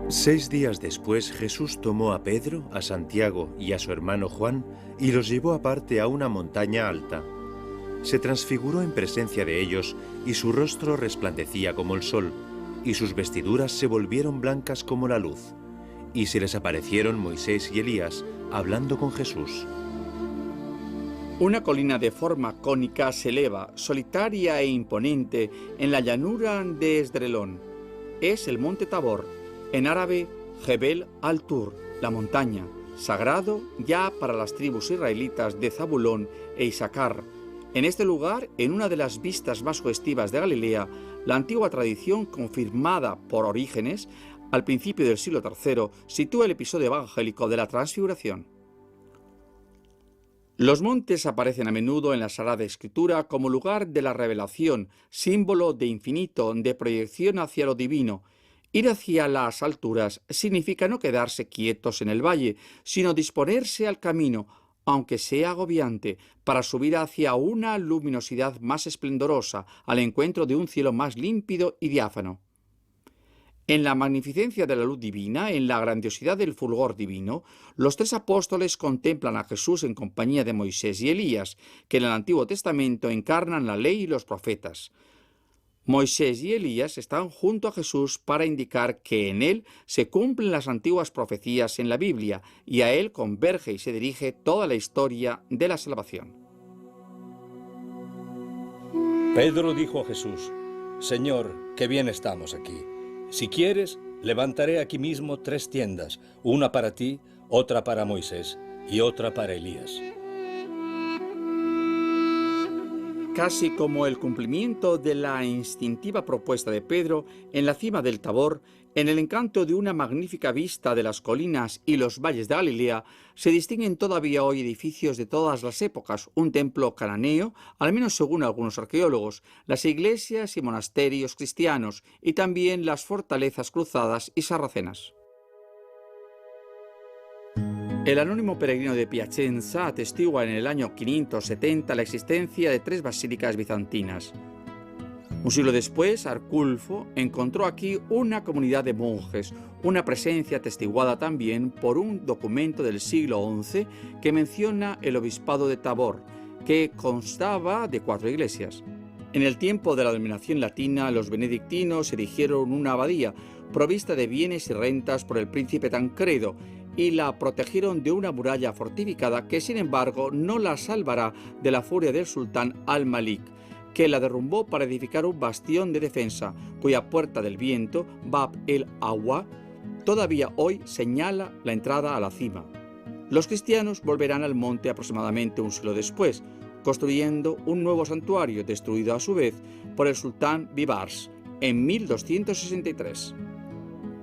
6 días después, Jesús tomó a Pedro, a Santiago y a su hermano Juan y los llevó aparte a una montaña alta. Se transfiguró en presencia de ellos y su rostro resplandecía como el sol, y sus vestiduras se volvieron blancas como la luz. Y se les aparecieron Moisés y Elías, hablando con Jesús. Una colina de forma cónica se eleva, solitaria e imponente, en la llanura de Esdrelón. Es el monte Tabor, en árabe Jebel al-Tur, la montaña, sagrado ya para las tribus israelitas de Zabulón e Isaacar. En este lugar, en una de las vistas más sugestivas de Galilea, la antigua tradición confirmada por Orígenes, al principio del siglo III, sitúa el episodio evangélico de la Transfiguración. Los montes aparecen a menudo en la Sagrada Escritura como lugar de la revelación, símbolo de infinito, de proyección hacia lo divino. Ir hacia las alturas significa no quedarse quietos en el valle, sino disponerse al camino, aunque sea agobiante, para subir hacia una luminosidad más esplendorosa, al encuentro de un cielo más límpido y diáfano. En la magnificencia de la luz divina, en la grandiosidad del fulgor divino, los tres apóstoles contemplan a Jesús en compañía de Moisés y Elías, que en el Antiguo Testamento encarnan la ley y los profetas. Moisés y Elías están junto a Jesús para indicar que en él se cumplen las antiguas profecías en la Biblia, y a él converge y se dirige toda la historia de la salvación. Pedro dijo a Jesús: Señor, qué bien estamos aquí. Si quieres, levantaré aquí mismo 3 tiendas, una para ti, otra para Moisés y otra para Elías. Casi como el cumplimiento de la instintiva propuesta de Pedro, en la cima del Tabor, en el encanto de una magnífica vista de las colinas y los valles de Galilea, se distinguen todavía hoy edificios de todas las épocas, un templo cananeo, al menos según algunos arqueólogos, las iglesias y monasterios cristianos, y también las fortalezas cruzadas y sarracenas. El anónimo peregrino de Piacenza atestigua en el año 570 la existencia de 3 basílicas bizantinas. Un siglo después, Arculfo encontró aquí una comunidad de monjes, una presencia atestiguada también por un documento del siglo XI que menciona el obispado de Tabor, que constaba de 4 iglesias. En el tiempo de la dominación latina, los benedictinos erigieron una abadía, provista de bienes y rentas por el príncipe Tancredo, y la protegieron de una muralla fortificada que, sin embargo, no la salvará de la furia del sultán al-Malik, que la derrumbó para edificar un bastión de defensa, cuya puerta del viento, Bab el-Awa, todavía hoy señala la entrada a la cima. Los cristianos volverán al monte aproximadamente un siglo después, construyendo un nuevo santuario, destruido a su vez por el sultán Bibars en 1263.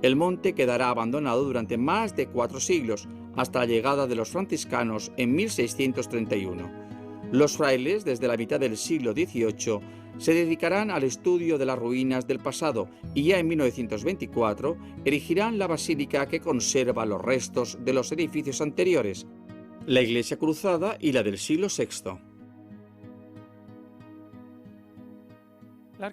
El monte quedará abandonado durante más de 4 siglos, hasta la llegada de los franciscanos en 1631. Los frailes, desde la mitad del siglo XVIII, se dedicarán al estudio de las ruinas del pasado y ya en 1924 erigirán la basílica que conserva los restos de los edificios anteriores, la iglesia cruzada y la del siglo VI. El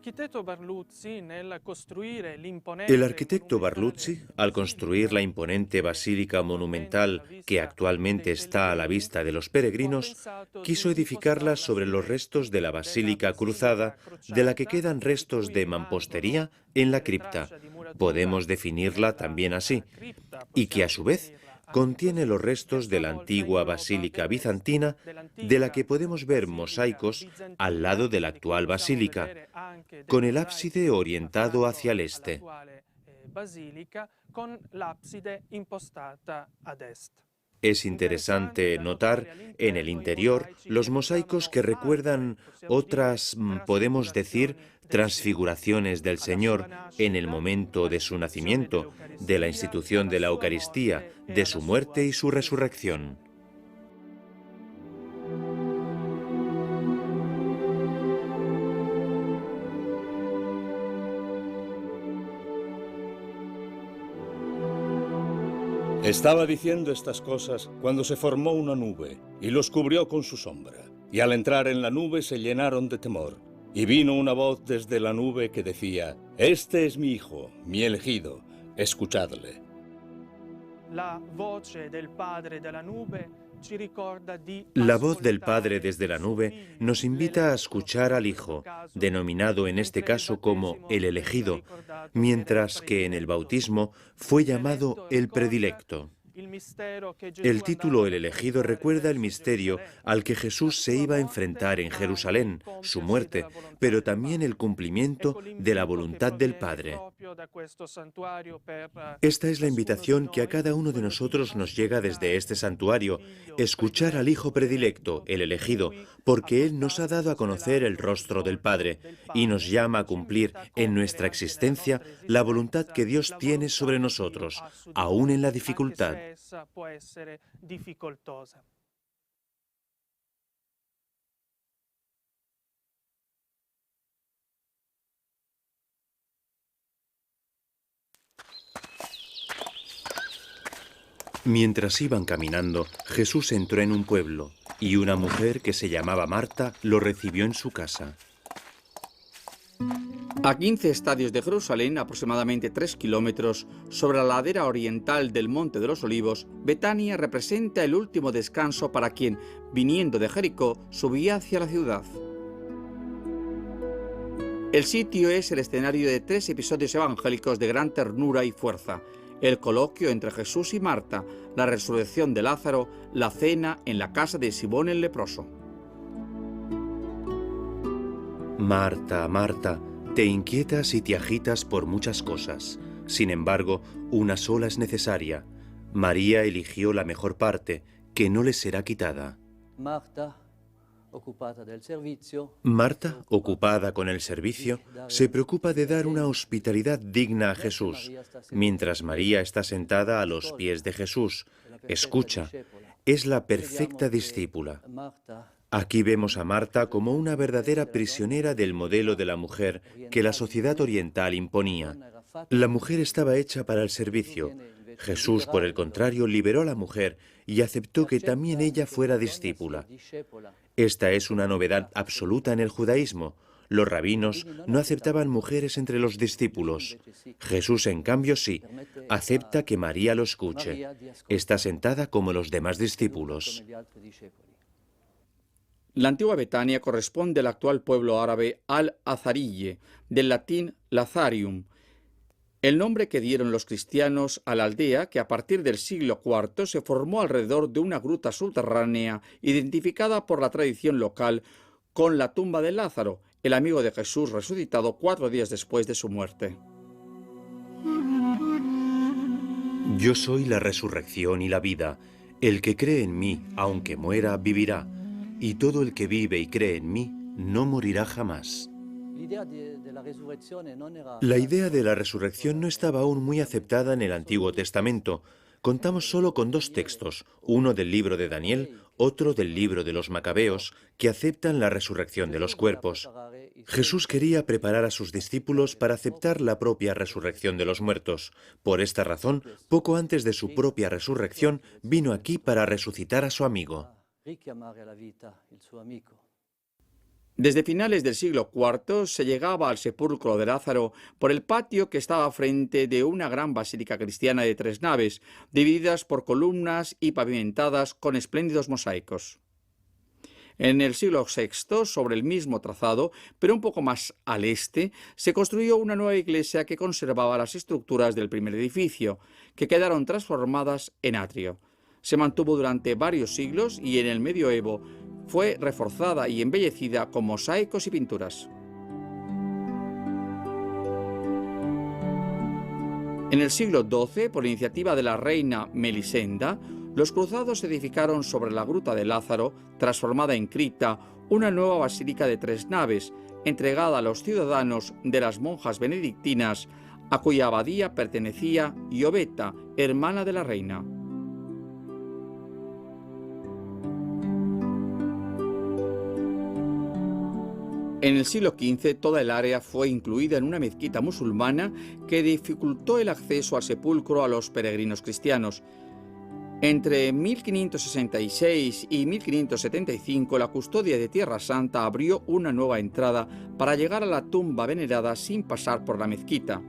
arquitecto Barluzzi, al construir la imponente basílica monumental que actualmente está a la vista de los peregrinos, quiso edificarla sobre los restos de la basílica cruzada, de la que quedan restos de mampostería en la cripta, podemos definirla también así, y que a su vez contiene los restos de la antigua basílica bizantina, de la que podemos ver mosaicos al lado de la actual basílica, con el ábside orientado hacia el este. Es interesante notar en el interior los mosaicos que recuerdan otras, podemos decir, transfiguraciones del Señor en el momento de su nacimiento, de la institución de la Eucaristía, de su muerte y su resurrección. Estaba diciendo estas cosas cuando se formó una nube y los cubrió con su sombra. Y al entrar en la nube se llenaron de temor. Y vino una voz desde la nube que decía: Este es mi Hijo, mi elegido, escuchadle. La voz del Padre desde la nube nos invita a escuchar al Hijo, denominado en este caso como el elegido, mientras que en el bautismo fue llamado el predilecto. El título El elegido recuerda el misterio al que Jesús se iba a enfrentar en Jerusalén, su muerte, pero también el cumplimiento de la voluntad del Padre. Esta es la invitación que a cada uno de nosotros nos llega desde este santuario, escuchar al Hijo predilecto, el elegido, porque Él nos ha dado a conocer el rostro del Padre y nos llama a cumplir en nuestra existencia la voluntad que Dios tiene sobre nosotros, aún en la dificultad. Mientras iban caminando, Jesús entró en un pueblo y una mujer que se llamaba Marta lo recibió en su casa. A 15 estadios de Jerusalén, aproximadamente 3 kilómetros, sobre la ladera oriental del Monte de los Olivos, Betania representa el último descanso para quien, viniendo de Jericó, subía hacia la ciudad. El sitio es el escenario de 3 episodios evangélicos de gran ternura y fuerza: el coloquio entre Jesús y Marta, la resurrección de Lázaro, la cena en la casa de Simón el leproso. Marta, Marta, te inquietas y te agitas por muchas cosas. Sin embargo, una sola es necesaria. María eligió la mejor parte, que no le será quitada. Marta, ocupada con el servicio, se preocupa de dar una hospitalidad digna a Jesús, mientras María está sentada a los pies de Jesús. Escucha, es la perfecta discípula. Aquí vemos a Marta como una verdadera prisionera del modelo de la mujer que la sociedad oriental imponía. La mujer estaba hecha para el servicio. Jesús, por el contrario, liberó a la mujer y aceptó que también ella fuera discípula. Esta es una novedad absoluta en el judaísmo. Los rabinos no aceptaban mujeres entre los discípulos. Jesús, en cambio, sí, acepta que María lo escuche. Está sentada como los demás discípulos. La antigua Betania corresponde al actual pueblo árabe Al-Azarille, del latín Lazarium, el nombre que dieron los cristianos a la aldea que a partir del siglo IV se formó alrededor de una gruta subterránea identificada por la tradición local con la tumba de Lázaro, el amigo de Jesús resucitado 4 días después de su muerte. Yo soy la resurrección y la vida. El que cree en mí, aunque muera, vivirá. Y todo el que vive y cree en mí, no morirá jamás. La idea de la resurrección no estaba aún muy aceptada en el Antiguo Testamento. Contamos solo con 2 textos, uno del libro de Daniel, otro del libro de los Macabeos, que aceptan la resurrección de los cuerpos. Jesús quería preparar a sus discípulos para aceptar la propia resurrección de los muertos. Por esta razón, poco antes de su propia resurrección, vino aquí para resucitar a su amigo. Desde finales del siglo IV se llegaba al sepulcro de Lázaro por el patio que estaba frente de una gran basílica cristiana de 3 naves, divididas por columnas y pavimentadas con espléndidos mosaicos. En el siglo VI, sobre el mismo trazado, pero un poco más al este, se construyó una nueva iglesia que conservaba las estructuras del primer edificio, que quedaron transformadas en atrio. Se mantuvo durante varios siglos y en el medioevo fue reforzada y embellecida con mosaicos y pinturas. En el siglo XII, por iniciativa de la reina Melisenda, los cruzados edificaron sobre la gruta de Lázaro, transformada en cripta, una nueva basílica de 3 naves, entregada a los ciudadanos de las monjas benedictinas, a cuya abadía pertenecía Ioveta, hermana de la reina. En el siglo XV toda el área fue incluida en una mezquita musulmana que dificultó el acceso al sepulcro a los peregrinos cristianos. Entre 1566 y 1575 la custodia de Tierra Santa abrió una nueva entrada para llegar a la tumba venerada sin pasar por la mezquita.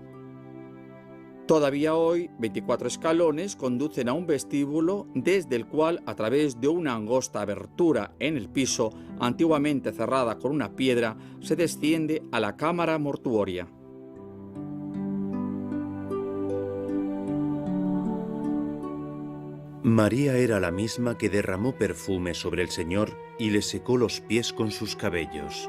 Todavía hoy, 24 escalones conducen a un vestíbulo desde el cual, a través de una angosta abertura en el piso, antiguamente cerrada con una piedra, se desciende a la cámara mortuoria. María era la misma que derramó perfume sobre el Señor y le secó los pies con sus cabellos.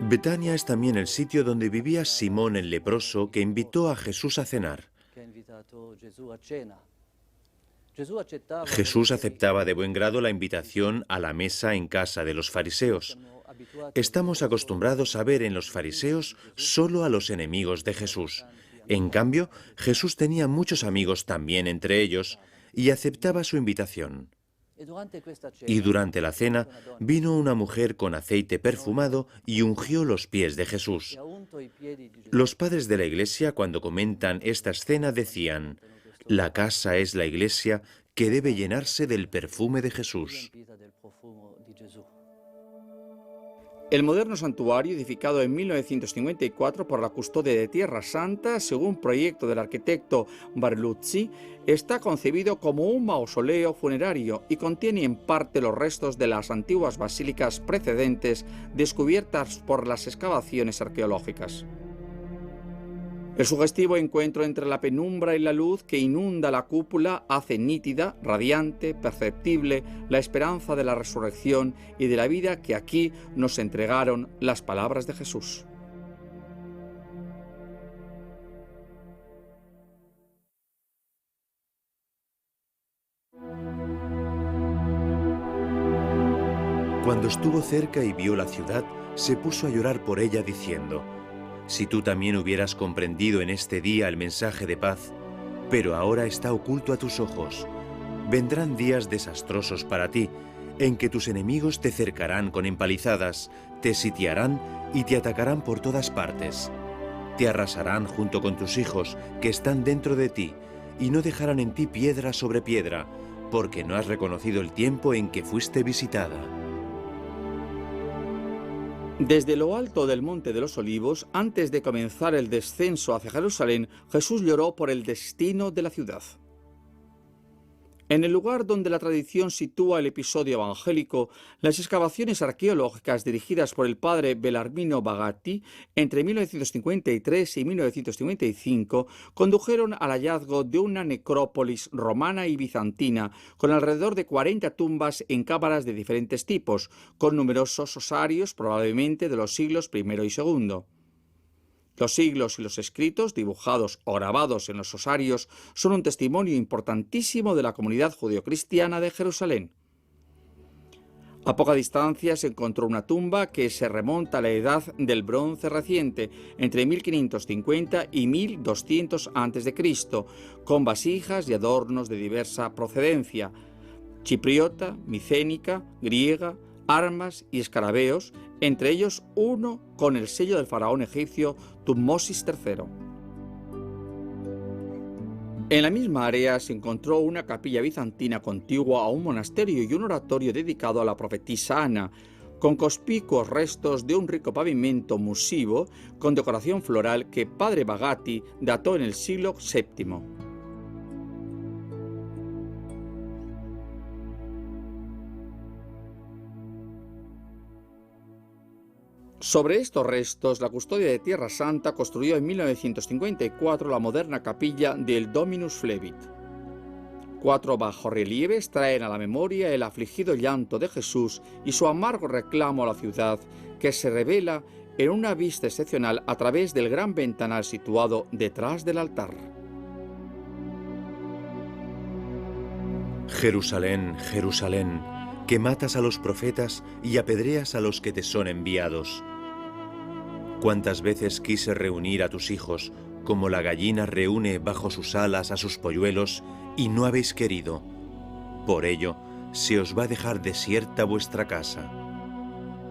Betania es también el sitio donde vivía Simón el leproso, que invitó a Jesús a cenar. Jesús aceptaba de buen grado la invitación a la mesa en casa de los fariseos. Estamos acostumbrados a ver en los fariseos solo a los enemigos de Jesús. En cambio, Jesús tenía muchos amigos también entre ellos y aceptaba su invitación. Y durante la cena vino una mujer con aceite perfumado y ungió los pies de Jesús. Los padres de la Iglesia, cuando comentan esta escena, decían: la casa es la Iglesia que debe llenarse del perfume de Jesús. El moderno santuario, edificado en 1954 por la Custodia de Tierra Santa, según proyecto del arquitecto Barluzzi, está concebido como un mausoleo funerario y contiene en parte los restos de las antiguas basílicas precedentes descubiertas por las excavaciones arqueológicas. El sugestivo encuentro entre la penumbra y la luz que inunda la cúpula hace nítida, radiante, perceptible la esperanza de la resurrección y de la vida que aquí nos entregaron las palabras de Jesús. Cuando estuvo cerca y vio la ciudad, se puso a llorar por ella diciendo: si tú también hubieras comprendido en este día el mensaje de paz, pero ahora está oculto a tus ojos. Vendrán días desastrosos para ti, en que tus enemigos te cercarán con empalizadas, te sitiarán y te atacarán por todas partes. Te arrasarán junto con tus hijos, que están dentro de ti, y no dejarán en ti piedra sobre piedra, porque no has reconocido el tiempo en que fuiste visitada. Desde lo alto del Monte de los Olivos, antes de comenzar el descenso hacia Jerusalén, Jesús lloró por el destino de la ciudad. En el lugar donde la tradición sitúa el episodio evangélico, las excavaciones arqueológicas dirigidas por el padre Bellarmino Bagatti entre 1953 y 1955 condujeron al hallazgo de una necrópolis romana y bizantina con alrededor de 40 tumbas en cámaras de diferentes tipos, con numerosos osarios probablemente de los siglos I y II. Los siglos y los escritos, dibujados o grabados en los osarios, son un testimonio importantísimo de la comunidad judeocristiana de Jerusalén. A poca distancia se encontró una tumba que se remonta a la edad del bronce reciente, entre 1550 y 1200 a.C., con vasijas y adornos de diversa procedencia: chipriota, micénica, griega, armas y escarabeos, entre ellos uno con el sello del faraón egipcio Tutmosis III. En la misma área se encontró una capilla bizantina contigua a un monasterio y un oratorio dedicado a la profetisa Ana, con conspicuos restos de un rico pavimento musivo con decoración floral que padre Bagatti dató en el siglo VII. Sobre estos restos, la Custodia de Tierra Santa construyó en 1954 la moderna capilla del Dominus Flevit. 4 bajorrelieves traen a la memoria el afligido llanto de Jesús y su amargo reclamo a la ciudad, que se revela en una vista excepcional a través del gran ventanal situado detrás del altar. Jerusalén, Jerusalén, que matas a los profetas y apedreas a los que te son enviados. Cuántas veces quise reunir a tus hijos, como la gallina reúne bajo sus alas a sus polluelos, y no habéis querido. Por ello, se os va a dejar desierta vuestra casa.